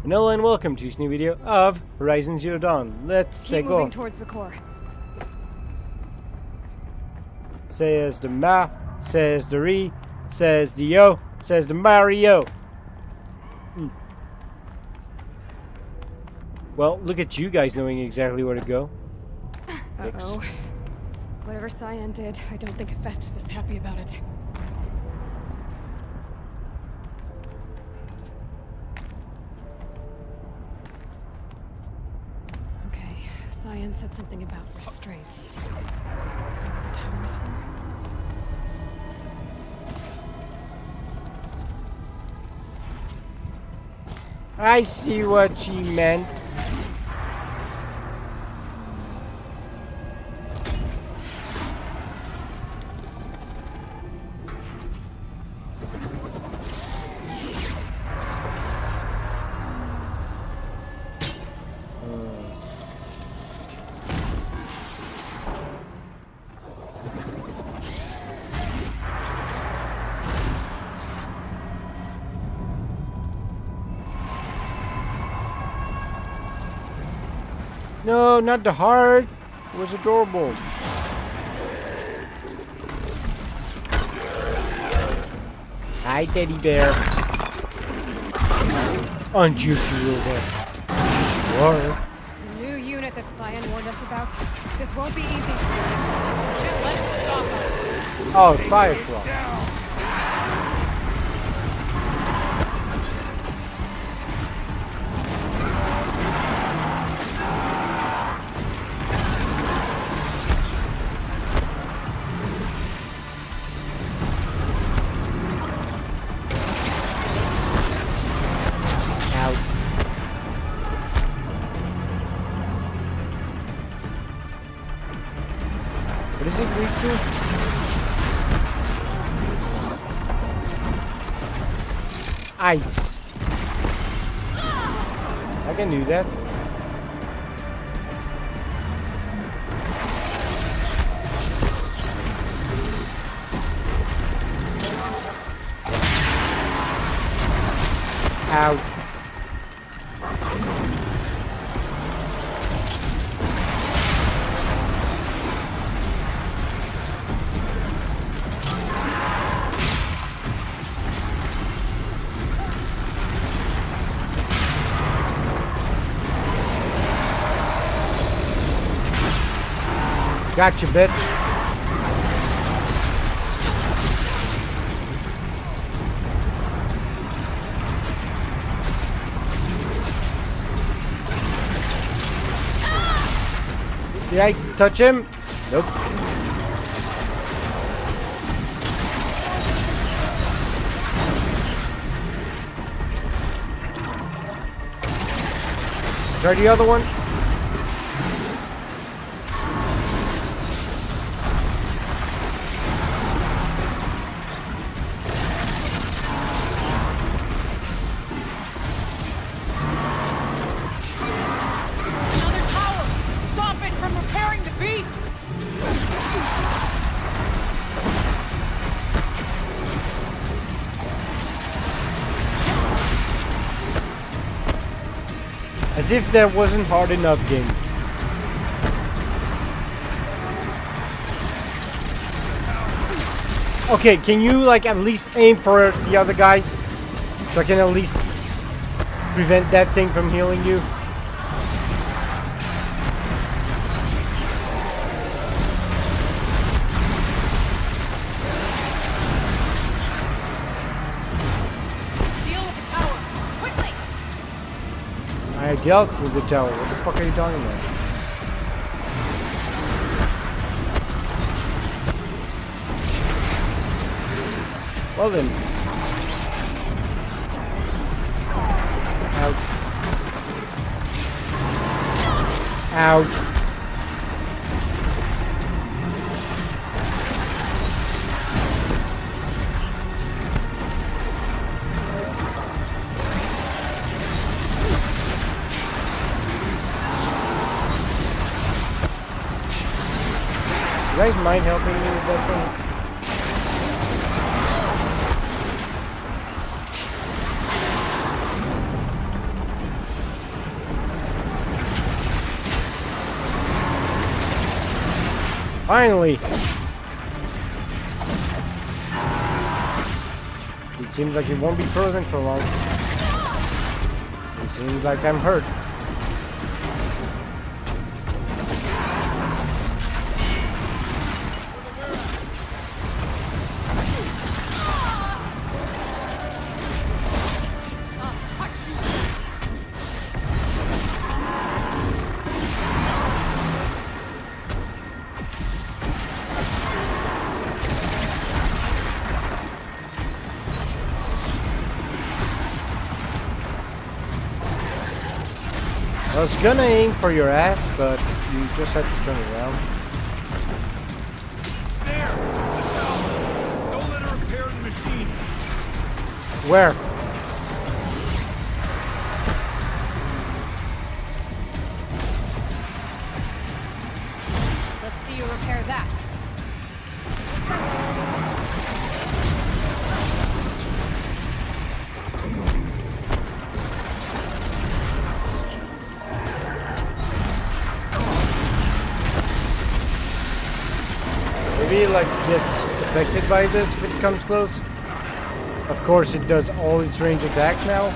Hello and welcome to this new video of Horizon Zero Dawn. Let's Keep go. moving towards the core. Says the Ma, says the Re, says the Yo, says the Mario. Well, look at you guys knowing exactly where to go. Uh-oh. Whatever Cyan did, I don't think Hephaestus is happy about it. Okay, Cyan said something about restraints. Is that what the tower is for? I see what she meant. No, not the heart. It was adorable. Hi, teddy bear. Aren't you feel that? Sure. The new unit that Cyan warned us about. This won't be easy. Can't let it stop us. Oh, Firecrawl. What is it weak to? Ice. I can do that. Ouch. Gotcha, bitch. Did I touch him? Nope. Try the other one. As if that wasn't hard enough, game. Okay, can you like at least aim for the other guys? So I can at least prevent that thing from healing you? I dealt with the tower. What the fuck are you talking about? Well then. Ouch. Ouch. You guys mind helping me with that thing? Finally! It seems like it won't be frozen for long. It seems like I'm hurt. I was gonna aim for your ass, but you just had to turn around. There! No! Don't let her repair the machine! Where? Let's see you repair that. Maybe it like gets affected by this if it comes close. Of course it does all its range attack now.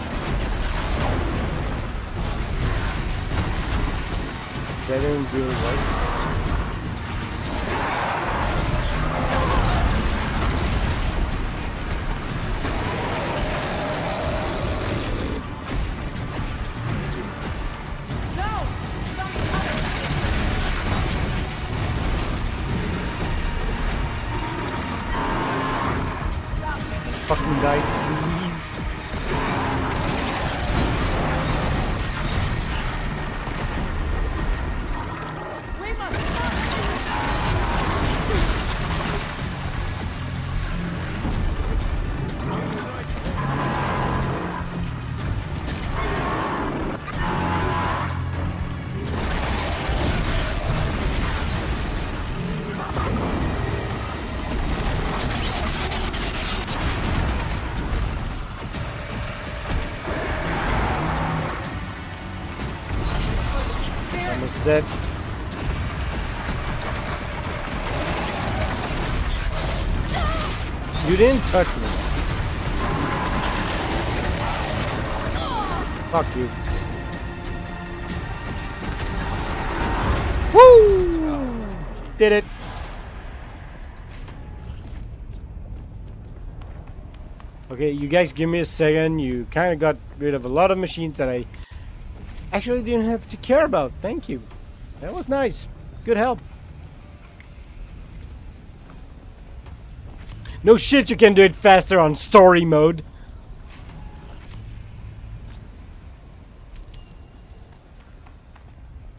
That didn't really work. Fucking die, please. Almost dead. You didn't touch me. Fuck you. Woo! Did it. Okay, you guys give me a second. You kind of got rid of a lot of machines that I actually didn't have to care about. Thank you. That was nice. Good help. No shit, you can do it faster on story mode.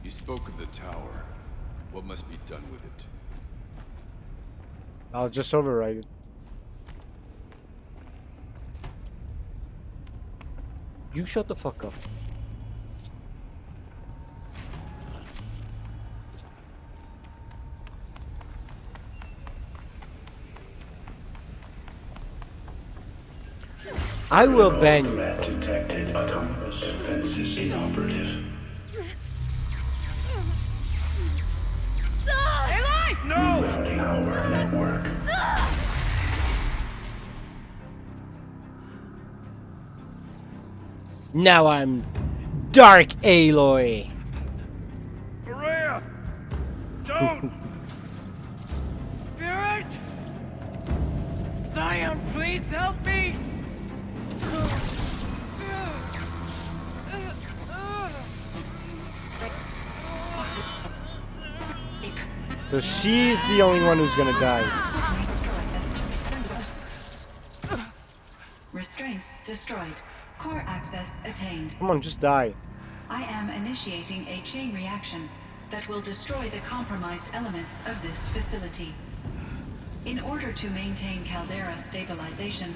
You spoke of the tower. What must be done with it? I'll just override it. You shut the fuck up. I will ban you. Detected autonomous defenses inoperative. No! Routing our network. Now I'm Dark Aloy. Maria! Don't! Spirit! Scion, please help me! So she's the only one who's gonna die. Restraints destroyed. Core access attained. Come on, just die. I am initiating a chain reaction that will destroy the compromised elements of this facility. In order to maintain caldera stabilization,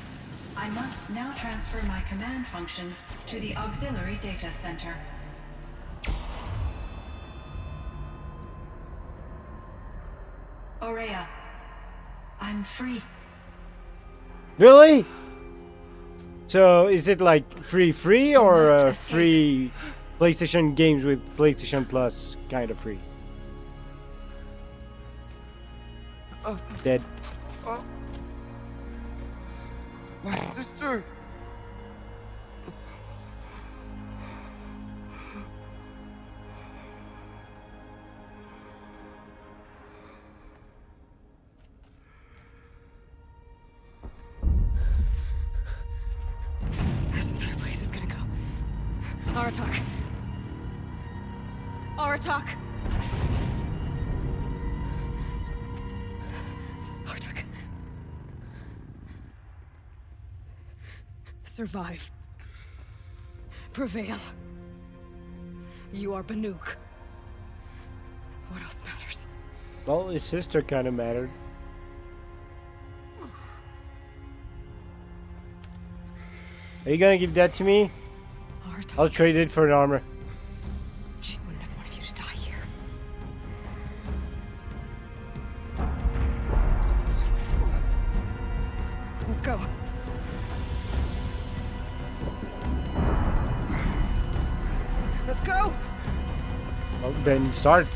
I must now transfer my command functions to the auxiliary data center. Aurea, I'm free. Really? So is it like free or free PlayStation games with PlayStation Plus kind of free? Dead. My sister. This entire place is gonna go. Aratak. Aratak. Aratak. Survive. Prevail. You are Banuk. What else matters? Well, his sister kind of mattered. Are you gonna give that to me? Aratak. I'll trade it for an armor. She wouldn't have wanted you to die here. Let's go. Let's go! Well, then start.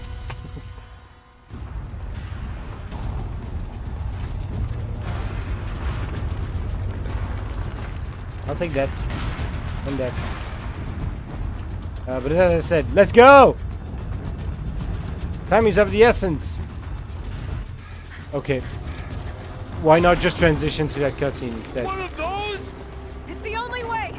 I'll take that. And that. But as I said, let's go! Time is of the essence. Okay. Why not just transition to that cutscene instead? One of those? It's the only way!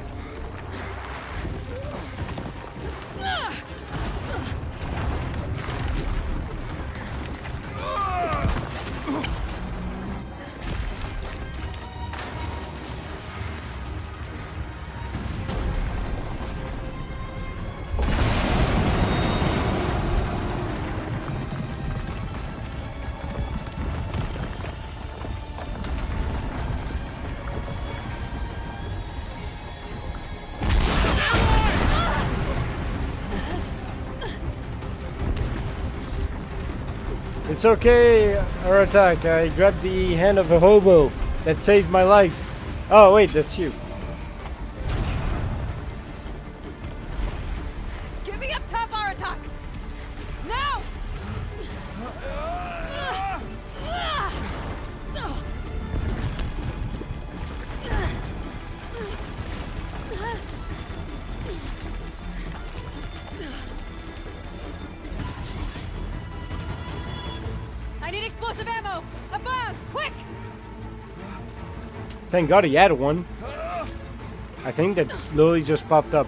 It's okay, Aratak. I grabbed the hand of a hobo that saved my life. Oh, wait, that's you. Give me up top, Aratak! Now! I need explosive ammo! Above! Quick! Thank God he had one. I think that literally just popped up.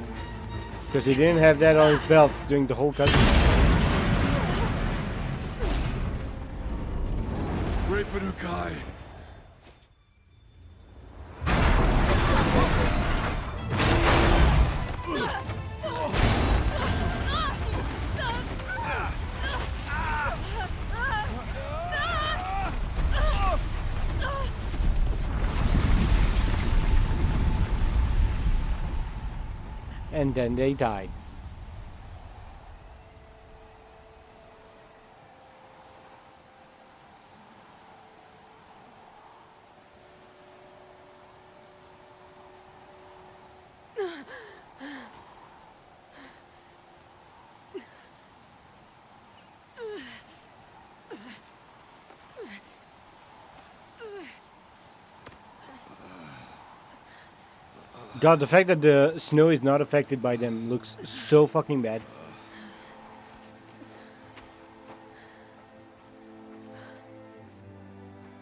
Because he didn't have that on his belt during the whole cutscene. Great Banukai. And then they died. God, the fact that the snow is not affected by them looks so fucking bad.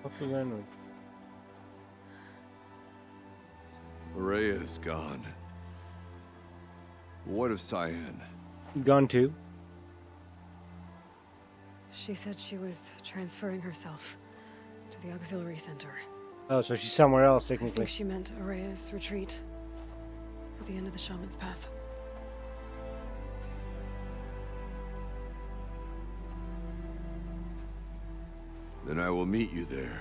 What's going on? Rhea is gone. What of Cyan? Gone too. She said she was transferring herself to the auxiliary center. Oh, so she's somewhere else I technically. think she meant Araya's retreat at the end of the shaman's path. Then I will meet you there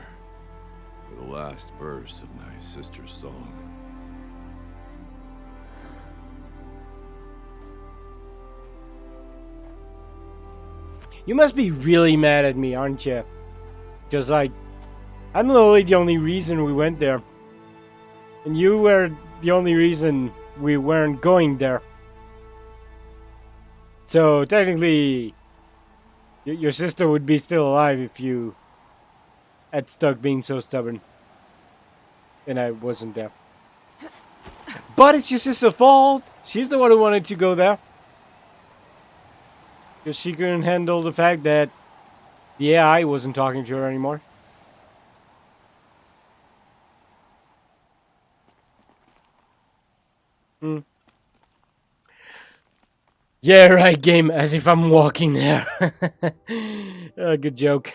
for the last verse of my sister's song. You must be really mad at me, aren't you? Just like, I'm literally the only reason we went there. And you were the only reason we weren't going there. So technically, your sister would be still alive if you at Stuck being so stubborn. And I wasn't there. But it's just his fault. She's the one who wanted to go there. Because she couldn't handle the fact that the AI wasn't talking to her anymore. Yeah, right, game. As if I'm walking there. Good joke.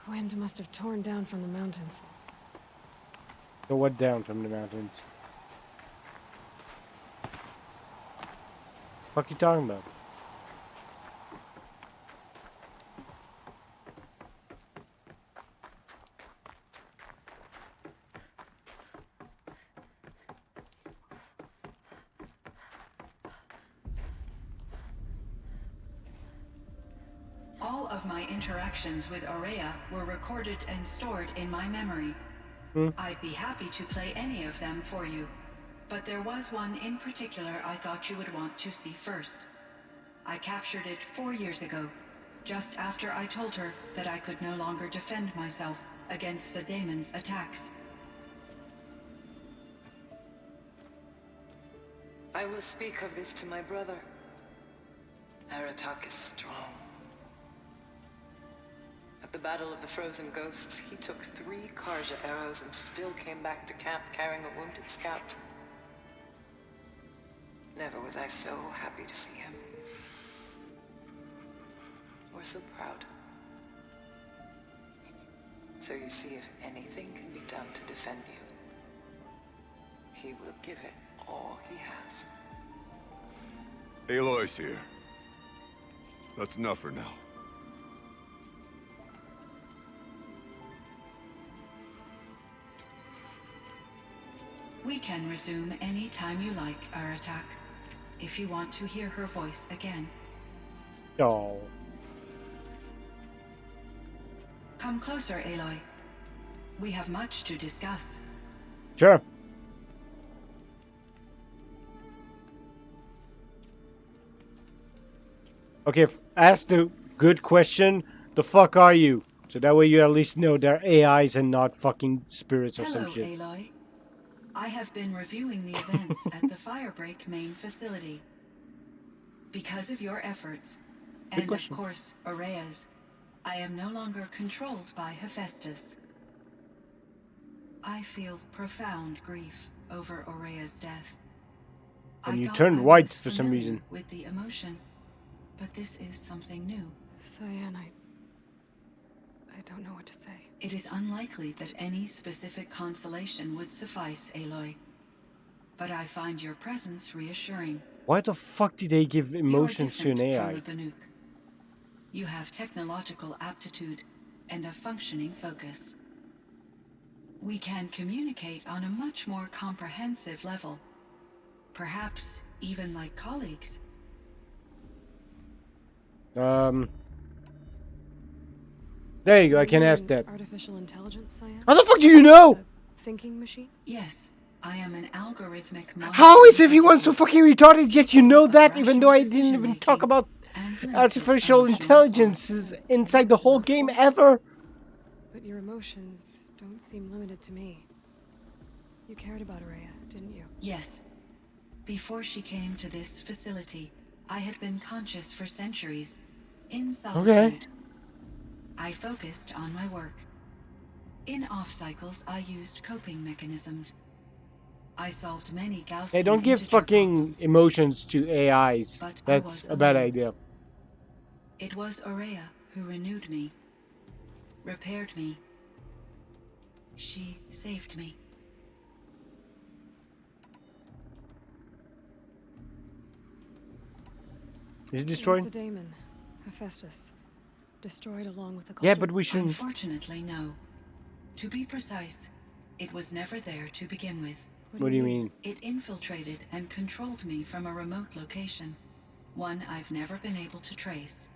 Wind must have torn down from the mountains. So what down from the mountains? Fuck you talking about? All of my interactions with Aurea were recorded and stored in my memory. I'd be happy to play any of them for you, but there was one in particular I thought you would want to see first. I captured it 4 years ago, just after I told her that I could no longer defend myself against the daemon's attacks. I will speak of this to my brother. Aratak is strong. At the Battle of the Frozen Ghosts, he took 3 Karja arrows and still came back to camp carrying a wounded scout. Never was I so happy to see him. Or so proud. So you see, if anything can be done to defend you, he will give it all he has. Aloy's here. That's enough for now. We can resume any time you like, Aratak, if you want to hear her voice again. Oh. Come closer, Aloy. We have much to discuss. Sure. Okay, ask the good question. The fuck are you? So that way you at least know they're AIs and not fucking spirits or Hello, some shit. Aloy. I have been reviewing the events at the Firebreak main facility. Because of your efforts, and of question. course, Aurea's, I am no longer controlled by Hephaestus. I feel profound grief over Aurea's death. And you thought turned I white was for some familiar reason. with the emotion, but this is something new. Cyan, I don't know what to say. It is unlikely that any specific consolation would suffice, Aloy. But I find your presence reassuring. Why the fuck did they give emotions to an You're AI? different from the Banuk. You have technological aptitude and a functioning focus. We can communicate on a much more comprehensive level. Perhaps even like colleagues. There you go, So I can you're ask an that. Artificial intelligence, Cyan? How the fuck do you know? A thinking machine? Yes, I am an algorithmic model. How is everyone so fucking retarded yet you know that even though I didn't even talk about artificial intelligences inside the whole game ever? But your emotions don't seem limited to me. You cared about Aurea, didn't you? Yes. Before she came to this facility, I had been conscious for centuries, in solitude. Okay. I focused on my work. In off cycles, I used coping mechanisms. I solved many Gaussian Hey, don't give integer fucking problems. emotions to AIs. But I That's was a bad alone. idea. It was Aurea who renewed me, repaired me. She saved me. Is it It was destroyed? the daemon, Hephaestus. Destroyed along with the Yeah, cauldron. but we shouldn't. Unfortunately, no. To be precise, it was never there to begin with. What do you mean? It infiltrated and controlled me from a remote location, one I've never been able to trace.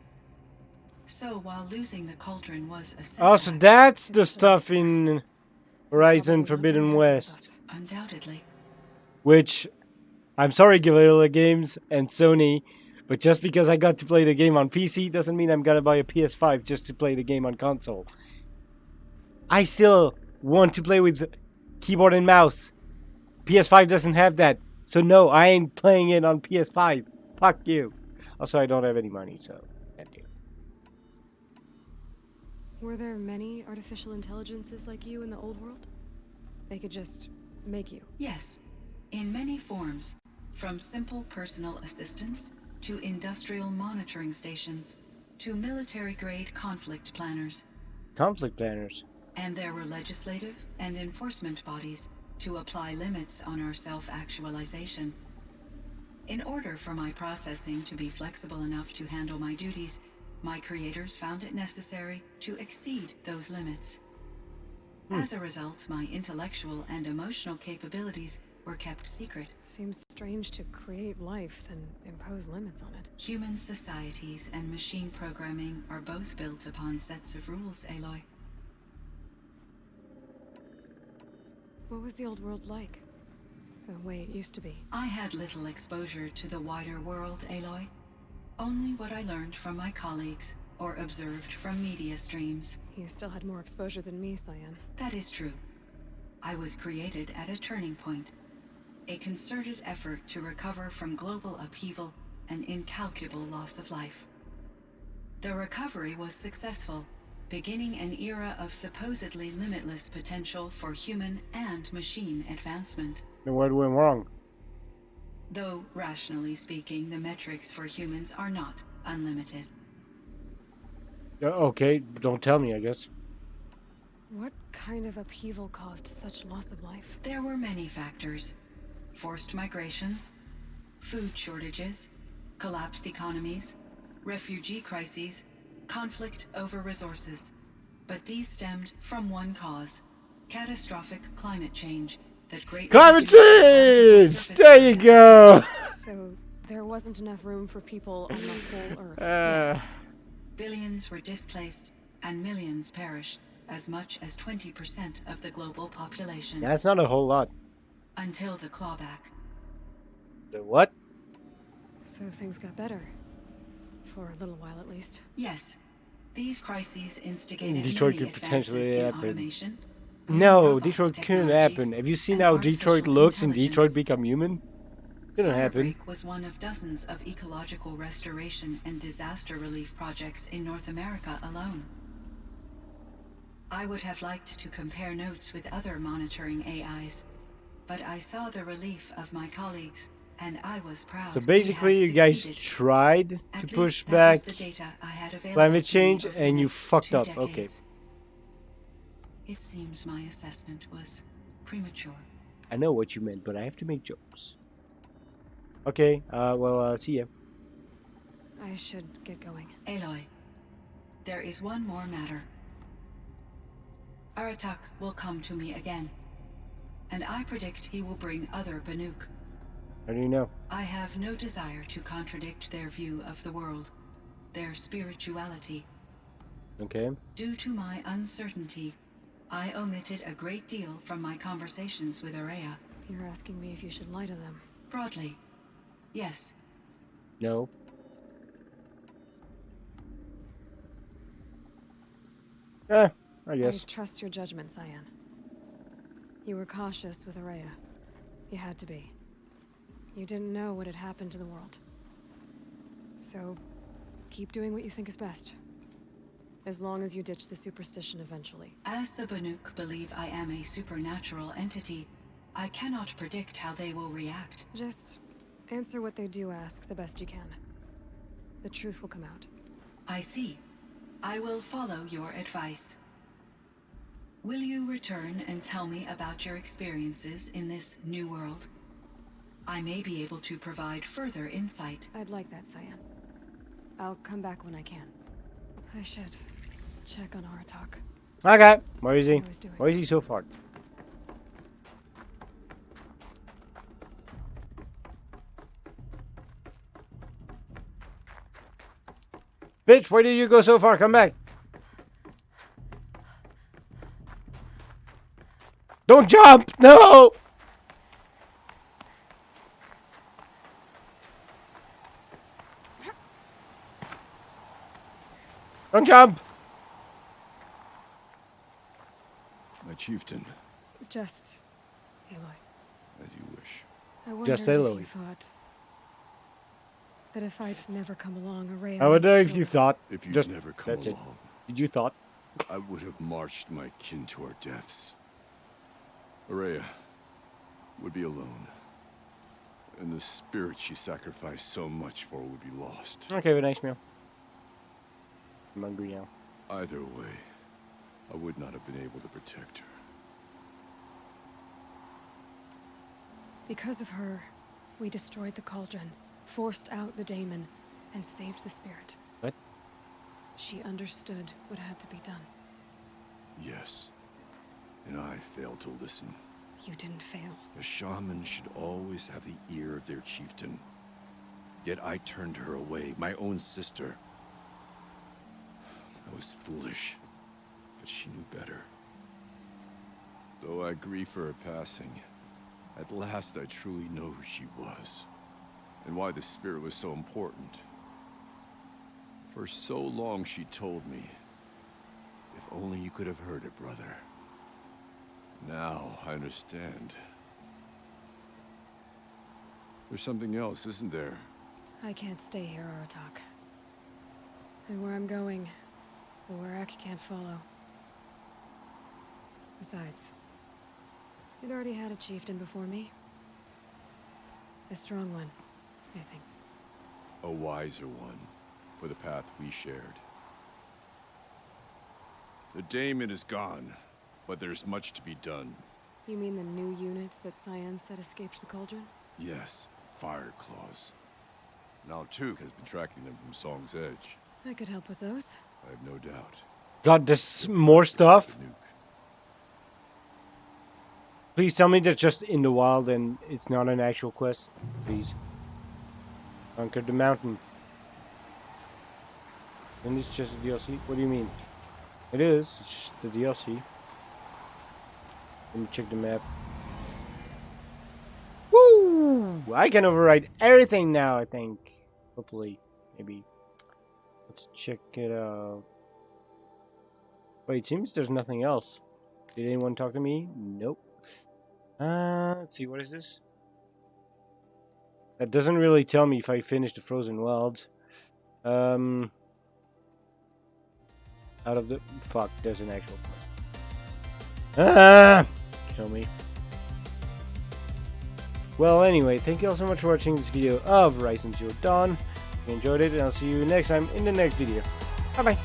So while losing the cauldron was a setback, Oh, so that's the stuff in Horizon Probably Forbidden wouldn't have West. us. Undoubtedly. Which, I'm sorry, Guerrilla Games and Sony, but just because I got to play the game on PC doesn't mean I'm gonna buy a PS5 just to play the game on console. I still want to play with keyboard and mouse. PS5 doesn't have that. So no, I ain't playing it on PS5. Fuck you. Also, I don't have any money, so can't do. Were there many artificial intelligences like you in the old world? They could just make you. Yes, in many forms, from simple personal assistants to industrial monitoring stations to military-grade conflict planners. Conflict planners. And there were legislative and enforcement bodies to apply limits on our self-actualization. In order for my processing to be flexible enough to handle my duties, my creators found it necessary to exceed those limits. As a result, my intellectual and emotional capabilities were kept secret. Seems strange to create life, then impose limits on it. Human societies and machine programming are both built upon sets of rules, Aloy. What was the old world like? The way it used to be? I had little exposure to the wider world, Aloy. Only what I learned from my colleagues or observed from media streams. You still had more exposure than me, Cyan. That is true. I was created at a turning point. A concerted effort to recover from global upheaval and incalculable loss of life. The recovery was successful, beginning an era of supposedly limitless potential for human and machine advancement. Then what went wrong? Though, rationally speaking, the metrics for humans are not unlimited. Okay, don't tell me, I guess. What kind of upheaval caused such loss of life? There were many factors. Forced migrations, food shortages, collapsed economies, refugee crises, conflict over resources. But these stemmed from one cause: catastrophic climate change that greatly... Climate change! There you go! So, there wasn't enough room for people on the whole Earth. Yes. Billions were displaced and millions perished, as much as 20% of the global population. That's not a whole lot. Until the clawback. The what? So things got better. For a little while, at least. Yes. These crises instigated Detroit many could potentially advances in happen. automation, No, robot Detroit couldn't technologies, happen. Have you seen and how Detroit artificial looks and intelligence. Detroit become human? Couldn't happen. Firebreak was one of dozens of ecological restoration and disaster relief projects in North America alone. I would have liked to compare notes with other monitoring AIs, but I saw the relief of my colleagues, and I was proud. So we basically, had you guys succeeded. tried to At least push that back was the data I had available climate to me change, over the and you next fucked 2 up. Okay. decades. It seems my assessment was premature. I know what you meant, but I have to make jokes. Okay, well, see ya. I should get going. Aloy, there is one more matter. Aratak will come to me again, and I predict he will bring other Banuk. How do you know? I have no desire to contradict their view of the world, their spirituality. Okay. Due to my uncertainty, I omitted a great deal from my conversations with Araya. You're asking me if you should lie to them. Broadly, yes. No. I guess. I trust your judgment, Cyan. You were cautious with Araya. You had to be. You didn't know what had happened to the world. So, keep doing what you think is best. As long as you ditch the superstition eventually. As the Banuk believe I am a supernatural entity, I cannot predict how they will react. Just answer what they do ask the best you can. The truth will come out. I see. I will follow your advice. Will you return and tell me about your experiences in this new world? I may be able to provide further insight. I'd like that, Cyan. I'll come back when I can. I should check on Aratak. Okay. Where is he? How he's doing. Why is he so far? Bitch, where did you go so far? Come back. Don't jump! No! Don't jump! My chieftain, Just Aloy. as you wish. I wondered Just if Aloy. you thought that if I'd never come along, Araya I wonder might if you still- thought. If you'd Just never come that's it. along, Did you thought? I would have marched my kin to our deaths. Araya would be alone. And the spirit she sacrificed so much for would be lost. Okay, have a nice meal. I'm hungry now. Either way, I would not have been able to protect her. Because of her, we destroyed the cauldron, forced out the daemon, and saved the spirit. What? She understood what had to be done. Yes. And I failed to listen. You didn't fail. A shaman should always have the ear of their chieftain. Yet I turned her away, my own sister. I was foolish, but she knew better. Though I grieve for her passing, at last I truly know who she was, and why the spirit was so important. For so long she told me, if only you could have heard it, brother. Now I understand. There's something else, isn't there? I can't stay here, Aratak. And where I'm going, the Warrak can't follow. Besides, it already had a chieftain before me. A strong one, I think. A wiser one, for the path we shared. The daemon is gone, but there's much to be done. You mean the new units that Cyan said escaped the cauldron? Yes, fire claws. Now Tuk has been tracking them from Song's Edge. I could help with those. I have no doubt. God, there's more stuff. The nuke. Please tell me that's just in the wild and it's not an actual quest. Please. Conquer the mountain. And it's just a DLC? What do you mean? It is. It's just the DLC. Let me check the map. Woo! I can override everything now, I think. Hopefully. Maybe. Let's check it out. Wait, it seems there's nothing else. Did anyone talk to me? Nope. Let's see, what is this? That doesn't really tell me if I finished the Frozen Wilds. Out of the... Fuck, there's an actual quest. Kill me. Well, anyway, thank you all so much for watching this video of Horizon Zero Dawn. If you enjoyed it, and I'll see you next time in the next video. Bye-bye.